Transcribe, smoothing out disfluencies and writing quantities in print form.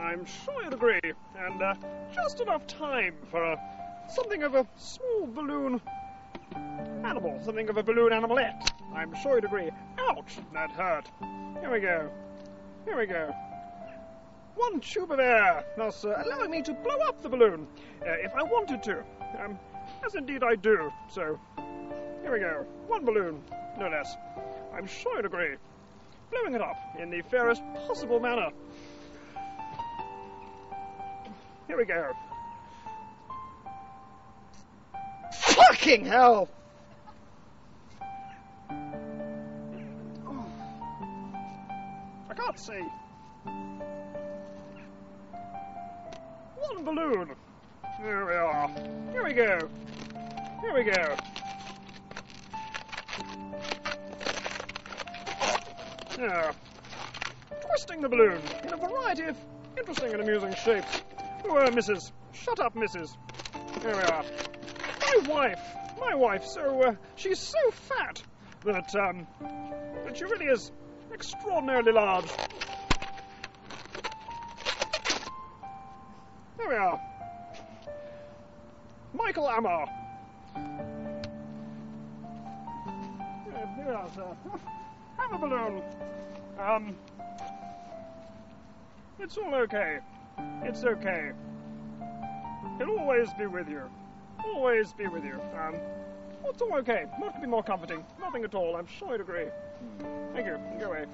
I'm sure you'd agree. And just enough time for something of a small balloon animal, something of a balloon animalette. I'm sure you'd agree. Ouch, that hurt. Here we go. Here we go. One tube of air, thus allowing me to blow up the balloon, if I wanted to. As indeed I do, so here we go. One balloon, no less. I'm sure you'd agree. Blowing it up in the fairest possible manner. Here we go. Fucking hell! Oh. I can't see. One balloon. There we are. Here we go. Here we go. Now, twisting the balloon in a variety of interesting and amusing shapes. Oh, Mrs. Shut up, Mrs. Here we are. My wife, so, she's so fat that she really is extraordinarily large. There we are. Michael Amar. Here we are, sir. Have a balloon. It's all okay. It's okay. It'll always be with you. Always be with you. It's all okay. What could be more comforting? Nothing at all. I'm sure you'd agree. Thank you. Go away.